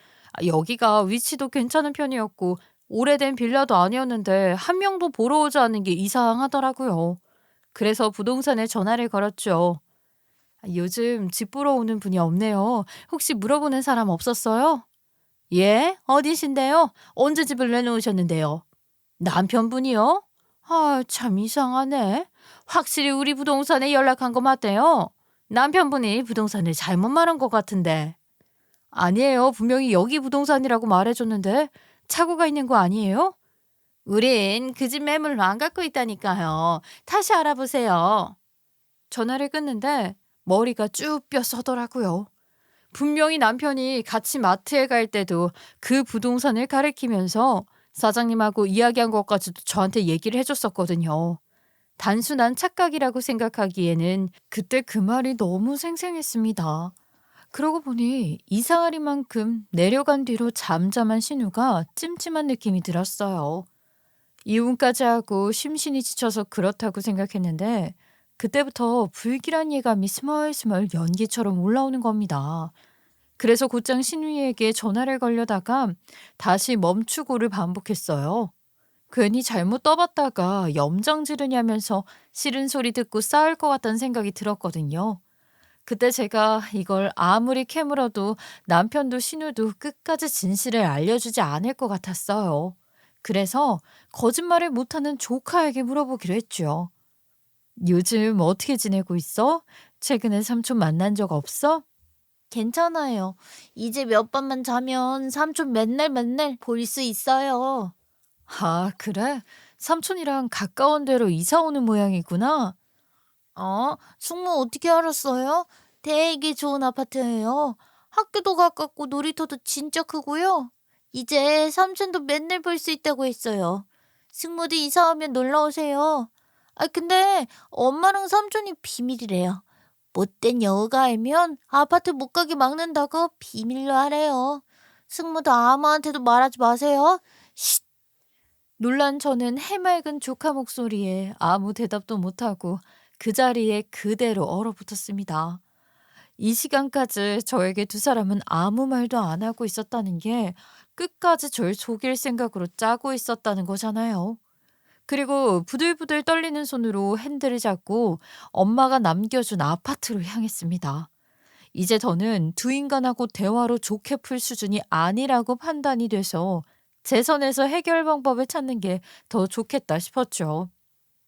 여기가 위치도 괜찮은 편이었고 오래된 빌라도 아니었는데 한 명도 보러 오지 않는 게 이상하더라고요. 그래서 부동산에 전화를 걸었죠. 요즘 집 보러 오는 분이 없네요. 혹시 물어보는 사람 없었어요? 예? 어디신데요? 언제 집을 내놓으셨는데요? 남편분이요? 아, 참 이상하네. 확실히 우리 부동산에 연락한 거 맞대요? 남편분이 부동산을 잘못 말한 것 같은데. 아니에요. 분명히 여기 부동산이라고 말해줬는데 착오가 있는 거 아니에요? 우린 그 집 매물로 안 갖고 있다니까요. 다시 알아보세요. 전화를 끊는데 머리가 쭉 뼈서더라고요. 분명히 남편이 같이 마트에 갈 때도 그 부동산을 가리키면서 사장님하고 이야기한 것까지도 저한테 얘기를 해줬었거든요. 단순한 착각이라고 생각하기에는 그때 그 말이 너무 생생했습니다. 그러고 보니 이상하리만큼 내려간 뒤로 잠잠한 신우가 찜찜한 느낌이 들었어요. 이혼까지 하고 심신이 지쳐서 그렇다고 생각했는데 그때부터 불길한 예감이 스멀스멀 연기처럼 올라오는 겁니다. 그래서 곧장 신우이에게 전화를 걸려다가 다시 멈추고를 반복했어요. 괜히 잘못 떠봤다가 염장 지르냐면서 싫은 소리 듣고 싸울 것 같다는 생각이 들었거든요. 그때 제가 이걸 아무리 캐물어도 남편도 신우도 끝까지 진실을 알려주지 않을 것 같았어요. 그래서 거짓말을 못하는 조카에게 물어보기로 했죠. 요즘 어떻게 지내고 있어? 최근에 삼촌 만난 적 없어? 괜찮아요. 이제 몇 밤만 자면 삼촌 맨날 맨날 볼 수 있어요. 아, 그래? 삼촌이랑 가까운 데로 이사 오는 모양이구나. 숙모 어떻게 알았어요? 되게 좋은 아파트예요. 학교도 가깝고 놀이터도 진짜 크고요. 이제 삼촌도 맨날 볼 수 있다고 했어요. 숙모도 이사 오면 놀러 오세요. 근데 엄마랑 삼촌이 비밀이래요. 못된 여우가 알면 아파트 못 가게 막는다고 비밀로 하래요. 숙모도 아무한테도 말하지 마세요. 쉿! 놀란 저는 해맑은 조카 목소리에 아무 대답도 못하고 그 자리에 그대로 얼어붙었습니다. 이 시간까지 저에게 두 사람은 아무 말도 안 하고 있었다는 게 끝까지 절 속일 생각으로 짜고 있었다는 거잖아요. 그리고 부들부들 떨리는 손으로 핸들을 잡고 엄마가 남겨준 아파트로 향했습니다. 이제 더는 두 인간하고 대화로 좋게 풀 수준이 아니라고 판단이 돼서 제 선에서 해결 방법을 찾는 게 더 좋겠다 싶었죠.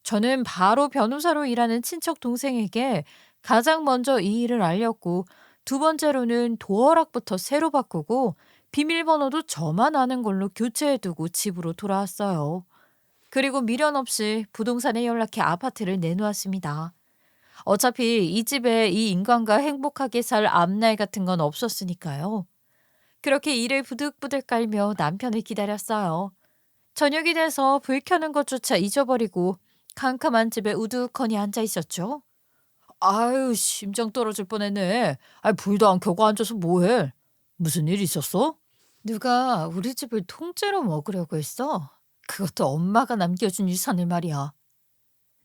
저는 바로 변호사로 일하는 친척 동생에게 가장 먼저 이 일을 알렸고 두 번째로는 도어락부터 새로 바꾸고 비밀번호도 저만 아는 걸로 교체해두고 집으로 돌아왔어요. 그리고 미련 없이 부동산에 연락해 아파트를 내놓았습니다. 어차피 이 집에 이 인간과 행복하게 살 앞날 같은 건 없었으니까요. 그렇게 이를 부득부득 깔며 남편을 기다렸어요. 저녁이 돼서 불 켜는 것조차 잊어버리고 캄캄한 집에 우두커니 앉아 있었죠. 아유, 심장 떨어질 뻔했네. 아, 불도 안 켜고 앉아서 뭐해? 무슨 일 있었어? 누가 우리 집을 통째로 먹으려고 했어. 그것도 엄마가 남겨준 유산을 말이야.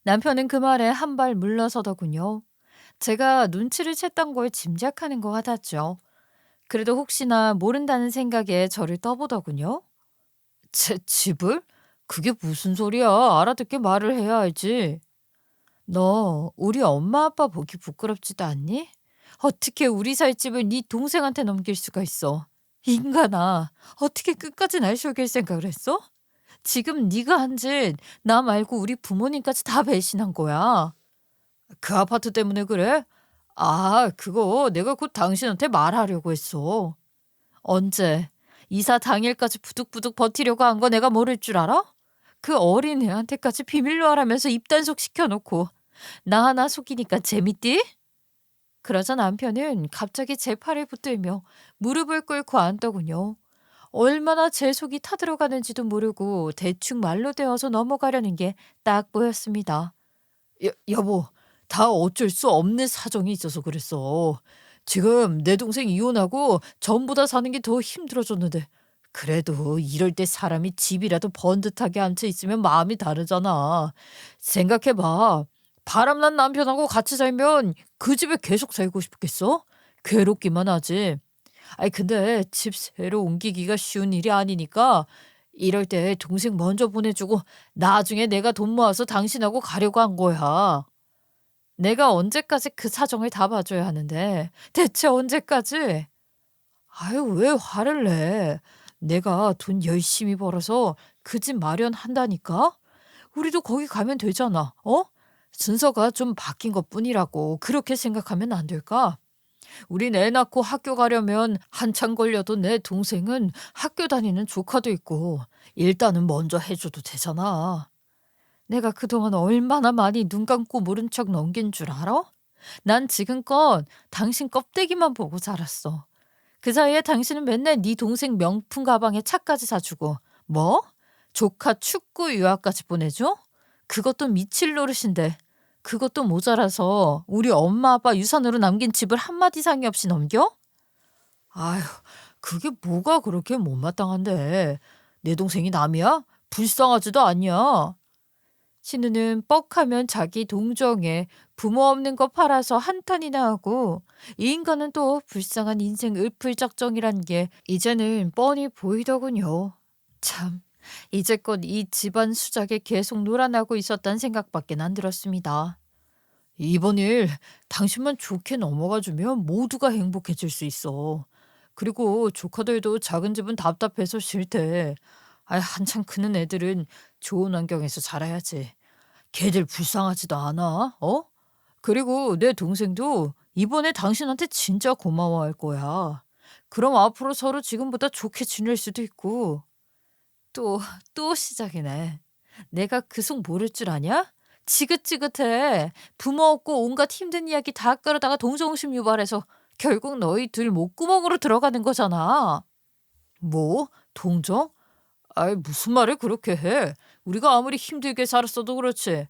남편은 그 말에 한 발 물러서더군요. 제가 눈치를 챘던 걸 짐작하는 것 같았죠. 그래도 혹시나 모른다는 생각에 저를 떠보더군요. 제 집을? 그게 무슨 소리야? 알아듣게 말을 해야 알지. 너 우리 엄마 아빠 보기 부끄럽지도 않니? 어떻게 우리 살 집을 네 동생한테 넘길 수가 있어? 인간아, 어떻게 끝까지 날 속일 생각을 했어? 지금 네가 한 짓 나 말고 우리 부모님까지 다 배신한 거야. 그 아파트 때문에 그래? 아, 그거 내가 곧 당신한테 말하려고 했어. 언제? 이사 당일까지 부득부득 버티려고 한 거 내가 모를 줄 알아? 그 어린 애한테까지 비밀로 하라면서 입단속 시켜놓고 나 하나 속이니까 재밌디? 그러자 남편은 갑자기 제 팔을 붙들며 무릎을 꿇고 앉더군요. 얼마나 제 속이 타들어가는지도 모르고 대충 말로 되어서 넘어가려는 게 딱 보였습니다. 여보, 다 어쩔 수 없는 사정이 있어서 그랬어. 지금 내 동생 이혼하고 전보다 사는 게 더 힘들어졌는데 그래도 이럴 때 사람이 집이라도 번듯하게 앉혀 있으면 마음이 다르잖아. 생각해봐. 바람난 남편하고 같이 살면 그 집에 계속 살고 싶겠어? 괴롭기만 하지. 아니 근데 집 새로 옮기기가 쉬운 일이 아니니까 이럴 때 동생 먼저 보내주고 나중에 내가 돈 모아서 당신하고 가려고 한 거야. 내가 언제까지 그 사정을 다 봐줘야 하는데 대체 언제까지? 아유 왜 화를 내? 내가 돈 열심히 벌어서 그 집 마련한다니까? 우리도 거기 가면 되잖아. 어? 순서가 좀 바뀐 것뿐이라고 그렇게 생각하면 안 될까? 우린 애 낳고 학교 가려면 한참 걸려도 내 동생은 학교 다니는 조카도 있고 일단은 먼저 해줘도 되잖아. 내가 그동안 얼마나 많이 눈 감고 모른 척 넘긴 줄 알아? 난 지금껏 당신 껍데기만 보고 자랐어. 그 사이에 당신은 맨날 네 동생 명품 가방에 차까지 사주고 뭐? 조카 축구 유학까지 보내줘? 그것도 미칠 노릇인데 그것도 모자라서 우리 엄마 아빠 유산으로 남긴 집을 한마디 상의 없이 넘겨? 아휴, 그게 뭐가 그렇게 못마땅한데. 내 동생이 남이야? 불쌍하지도 않냐? 신우는 뻑하면 자기 동정에 부모 없는 거 팔아서 한탄이나 하고 이 인간은 또 불쌍한 인생 을풀작정이란 게 이제는 뻔히 보이더군요. 참, 이제껏 이 집안 수작에 계속 놀아나고 있었단 생각밖에 안 들었습니다. 이번 일 당신만 좋게 넘어가주면 모두가 행복해질 수 있어. 그리고 조카들도 작은 집은 답답해서 싫대. 아, 한참 크는 애들은 좋은 환경에서 자라야지. 걔들 불쌍하지도 않아, 어? 그리고 내 동생도 이번에 당신한테 진짜 고마워할 거야. 그럼 앞으로 서로 지금보다 좋게 지낼 수도 있고. 또, 또 시작이네. 내가 그 속 모를 줄 아냐? 지긋지긋해. 부모 없고 온갖 힘든 이야기 다 끌어다가 동정심 유발해서 결국 너희 둘 목구멍으로 들어가는 거잖아. 뭐? 동정? 아이, 무슨 말을 그렇게 해? 우리가 아무리 힘들게 살았어도 그렇지.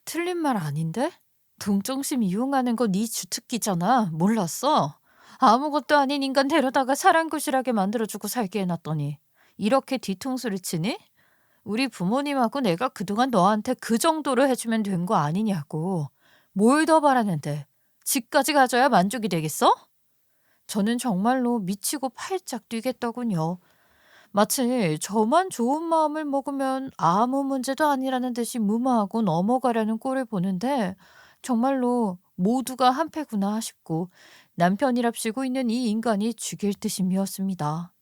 틀린 말 아닌데? 동정심 이용하는 거 네 주특기잖아. 몰랐어? 아무것도 아닌 인간 데려다가 사랑구실하게 만들어주고 살게 해놨더니 이렇게 뒤통수를 치니? 우리 부모님하고 내가 그동안 너한테 그 정도로 해주면 된 거 아니냐고. 뭘 더 바라는데? 집까지 가져야 만족이 되겠어? 저는 정말로 미치고 팔짝 뛰겠더군요. 마치 저만 좋은 마음을 먹으면 아무 문제도 아니라는 듯이 무마하고 넘어가려는 꼴을 보는데 정말로 모두가 한패구나 싶고 남편이랍시고 있는 이 인간이 죽일 듯이미었습니다.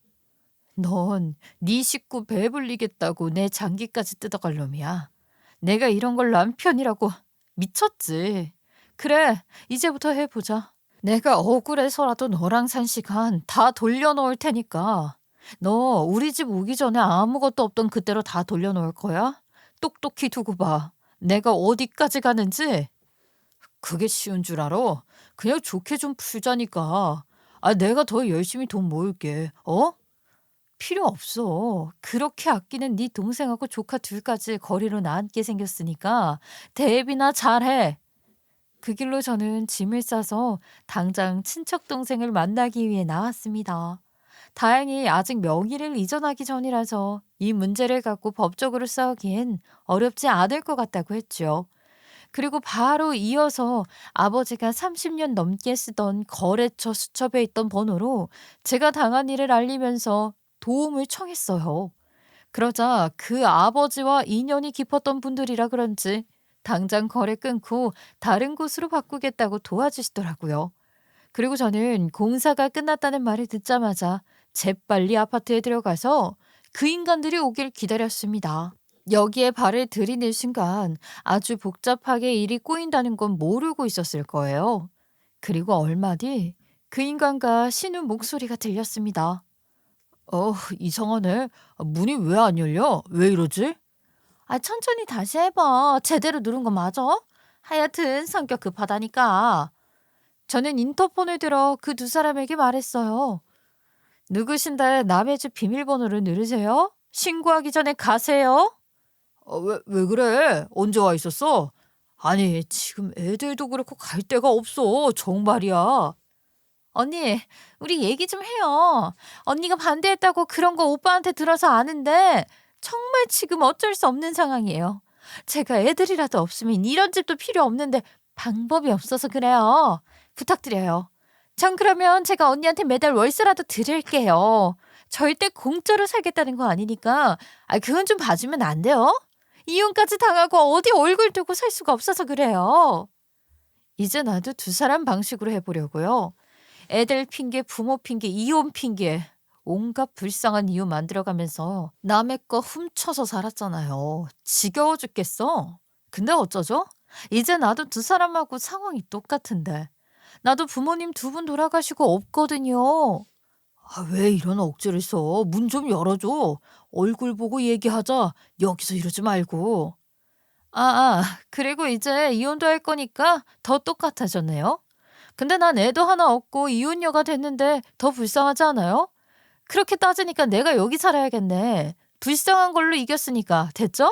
넌 네 식구 배불리겠다고 내 장기까지 뜯어갈 놈이야. 내가 이런 걸 남편이라고 미쳤지. 그래, 이제부터 해보자. 내가 억울해서라도 너랑 산 시간 다 돌려놓을 테니까. 너 우리 집 오기 전에 아무것도 없던 그때로 다 돌려놓을 거야? 똑똑히 두고 봐. 내가 어디까지 가는지. 그게 쉬운 줄 알아? 그냥 좋게 좀 풀자니까. 아, 내가 더 열심히 돈 모을게. 어? 필요 없어. 그렇게 아끼는 네 동생하고 조카 둘까지 거리로 나앉게 생겼으니까 대비나 잘해. 그 길로 저는 짐을 싸서 당장 친척 동생을 만나기 위해 나왔습니다. 다행히 아직 명의를 이전하기 전이라서 이 문제를 갖고 법적으로 싸우기엔 어렵지 않을 것 같다고 했죠. 그리고 바로 이어서 아버지가 30년 넘게 쓰던 거래처 수첩에 있던 번호로 제가 당한 일을 알리면서 도움을 청했어요. 그러자 그 아버지와 인연이 깊었던 분들이라 그런지 당장 거래 끊고 다른 곳으로 바꾸겠다고 도와주시더라고요. 그리고 저는 공사가 끝났다는 말을 듣자마자 재빨리 아파트에 들어가서 그 인간들이 오길 기다렸습니다. 여기에 발을 들이는 순간 아주 복잡하게 일이 꼬인다는 건 모르고 있었을 거예요. 그리고 얼마 뒤 그 인간과 신우 목소리가 들렸습니다. 이상하네. 문이 왜 안 열려? 왜 이러지? 천천히 다시 해봐. 제대로 누른 거 맞아? 하여튼 성격 급하다니까. 저는 인터폰을 들어 그 두 사람에게 말했어요. 누구신데 남의 집 비밀번호를 누르세요? 신고하기 전에 가세요. 왜 그래? 언제 와 있었어? 아니, 지금 애들도 그렇고 갈 데가 없어. 정말이야. 언니, 우리 얘기 좀 해요. 언니가 반대했다고 그런 거 오빠한테 들어서 아는데 정말 지금 어쩔 수 없는 상황이에요. 제가 애들이라도 없으면 이런 집도 필요 없는데 방법이 없어서 그래요. 부탁드려요. 전 그러면 제가 언니한테 매달 월세라도 드릴게요. 절대 공짜로 살겠다는 거 아니니까 그건 좀 봐주면 안 돼요? 이혼까지 당하고 어디 얼굴 두고 살 수가 없어서 그래요. 이제 나도 두 사람 방식으로 해보려고요. 애들 핑계, 부모 핑계, 이혼 핑계. 온갖 불쌍한 이유 만들어가면서 남의 거 훔쳐서 살았잖아요. 지겨워 죽겠어. 근데 어쩌죠? 이제 나도 두 사람하고 상황이 똑같은데. 나도 부모님 두 분 돌아가시고 없거든요. 왜 이런 억지를 써? 문 좀 열어줘. 얼굴 보고 얘기하자. 여기서 이러지 말고. 그리고 이제 이혼도 할 거니까 더 똑같아졌네요. 근데 난 애도 하나 없고 이혼녀가 됐는데 더 불쌍하지 않아요? 그렇게 따지니까 내가 여기 살아야겠네. 불쌍한 걸로 이겼으니까. 됐죠?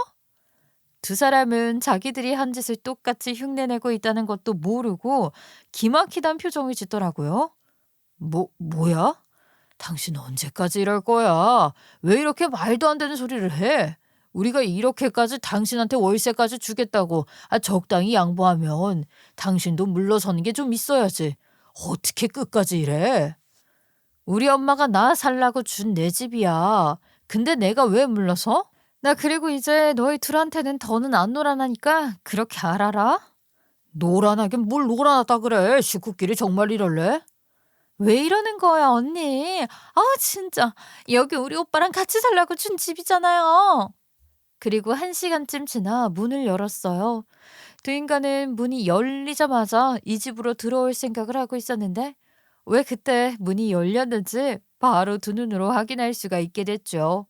두 사람은 자기들이 한 짓을 똑같이 흉내내고 있다는 것도 모르고 기막히단 표정을 짓더라고요. 뭐야? 당신 언제까지 이럴 거야? 왜 이렇게 말도 안 되는 소리를 해? 우리가 이렇게까지 당신한테 월세까지 주겠다고 적당히 양보하면 당신도 물러서는 게 좀 있어야지. 어떻게 끝까지 이래? 우리 엄마가 나 살라고 준 내 집이야. 근데 내가 왜 물러서? 나 그리고 이제 너희 둘한테는 더는 안 놀아나니까 그렇게 알아라. 놀아나긴 뭘 놀아나다 그래. 식구끼리 정말 이럴래? 왜 이러는 거야, 언니? 진짜. 여기 우리 오빠랑 같이 살라고 준 집이잖아요. 그리고 1시간쯤 지나 문을 열었어요. 두 인간은 문이 열리자마자 이 집으로 들어올 생각을 하고 있었는데 왜 그때 문이 열렸는지 바로 두 눈으로 확인할 수가 있게 됐죠.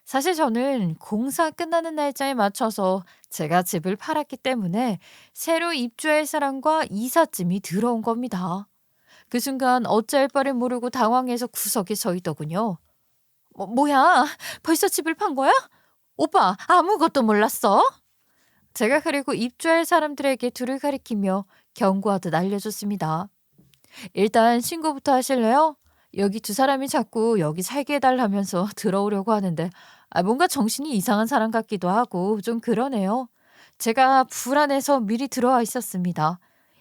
사실 저는 공사 끝나는 날짜에 맞춰서 제가 집을 팔았기 때문에 새로 입주할 사람과 이삿짐이 들어온 겁니다. 그 순간 어찌할 바를 모르고 당황해서 구석에 서 있더군요. 뭐야? 벌써 집을 판 거야? 오빠 아무것도 몰랐어? 제가 그리고 입주할 사람들에게 둘을 가리키며 경고하듯 알려줬습니다. 일단 신고부터 하실래요? 여기 두 사람이 자꾸 여기 살게 해달라면서 들어오려고 하는데 뭔가 정신이 이상한 사람 같기도 하고 좀 그러네요. 제가 불안해서 미리 들어와 있었습니다.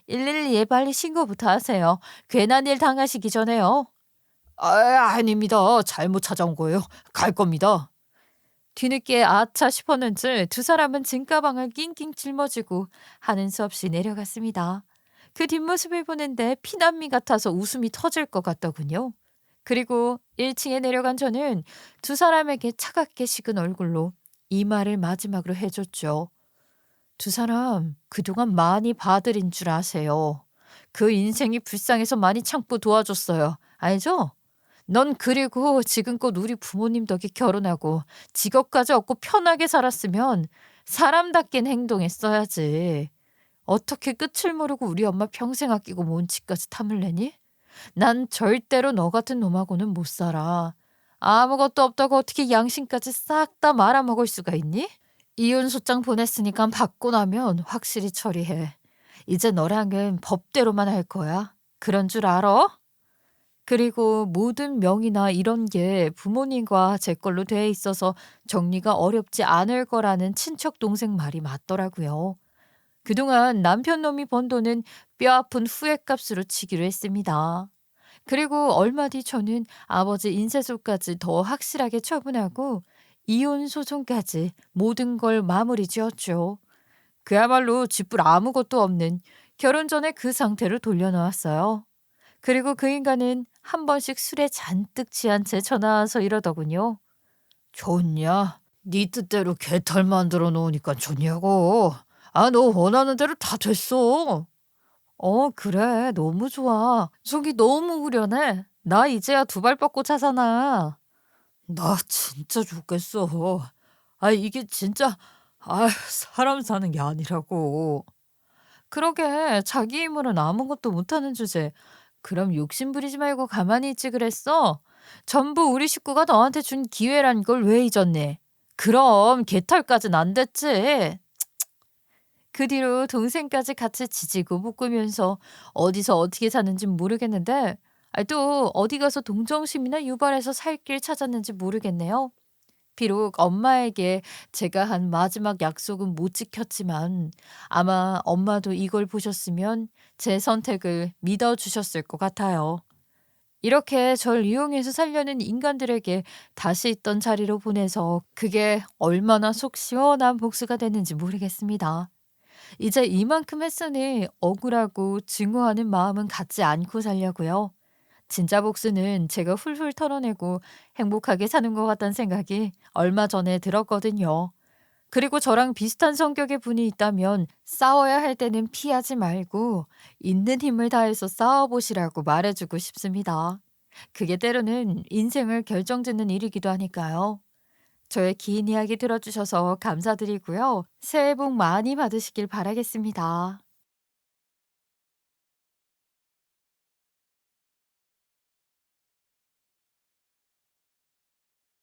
112에 빨리 신고부터 하세요. 괜한 일 당하시기 전에요. 아닙니다. 잘못 찾아온 거예요. 갈 겁니다. 뒤늦게 아차 싶었는지 두 사람은 짐가방을 낑낑 짊어지고 하는 수 없이 내려갔습니다. 그 뒷모습을 보는데 피난민 같아서 웃음이 터질 것 같더군요. 그리고 1층에 내려간 저는 두 사람에게 차갑게 식은 얼굴로 이 말을 마지막으로 해줬죠. 두 사람 그동안 많이 봐드린 줄 아세요. 그 인생이 불쌍해서 많이 참고 도와줬어요. 알죠? 넌 그리고 지금껏 우리 부모님 덕에 결혼하고 직업까지 얻고 편하게 살았으면 사람답게 행동했어야지. 어떻게 끝을 모르고 우리 엄마 평생 아끼고 모은 집까지 탐을 내니? 난 절대로 너 같은 놈하고는 못 살아. 아무것도 없다고 어떻게 양심까지 싹 다 말아먹을 수가 있니? 이혼 소장 보냈으니까 받고 나면 확실히 처리해. 이제 너랑은 법대로만 할 거야. 그런 줄 알아? 그리고 모든 명의나 이런 게 부모님과 제 걸로 돼 있어서 정리가 어렵지 않을 거라는 친척 동생 말이 맞더라고요. 그동안 남편 놈이 번 돈은 뼈아픈 후회값으로 치기로 했습니다. 그리고 얼마 뒤 저는 아버지 인쇄소까지 더 확실하게 처분하고 이혼 소송까지 모든 걸 마무리 지었죠. 그야말로 쥐뿔 아무것도 없는 결혼 전에 그 상태로 돌려놓았어요. 그리고 그 인간은 한 번씩 술에 잔뜩 취한 채 전화 와서 이러더군요. 좋냐? 네 뜻대로 개털 만들어 놓으니까 좋냐고. 아, 너 원하는 대로 다 됐어. 그래. 너무 좋아. 속이 너무 후련해. 나 이제야 두 발 뻗고 차잖아. 나 진짜 좋겠어. 아, 이게 진짜, 사람 사는 게 아니라고. 그러게, 자기 힘으로는 아무것도 못하는 주제. 그럼 욕심 부리지 말고 가만히 있지 그랬어? 전부 우리 식구가 너한테 준 기회란 걸 왜 잊었니? 그럼 개털까진 안 됐지. 그 뒤로 동생까지 같이 지지고 볶으면서 어디서 어떻게 사는지 모르겠는데 또 어디 가서 동정심이나 유발해서 살 길 찾았는지 모르겠네요. 비록 엄마에게 제가 한 마지막 약속은 못 지켰지만 아마 엄마도 이걸 보셨으면 제 선택을 믿어주셨을 것 같아요. 이렇게 절 이용해서 살려는 인간들에게 다시 있던 자리로 보내서 그게 얼마나 속 시원한 복수가 됐는지 모르겠습니다. 이제 이만큼 했으니 억울하고 증오하는 마음은 갖지 않고 살려고요. 진짜 복수는 제가 훌훌 털어내고 행복하게 사는 것 같다는 생각이 얼마 전에 들었거든요. 그리고 저랑 비슷한 성격의 분이 있다면 싸워야 할 때는 피하지 말고 있는 힘을 다해서 싸워보시라고 말해주고 싶습니다. 그게 때로는 인생을 결정짓는 일이기도 하니까요. 저의 긴 이야기 들어주셔서 감사드리고요. 새해 복 많이 받으시길 바라겠습니다.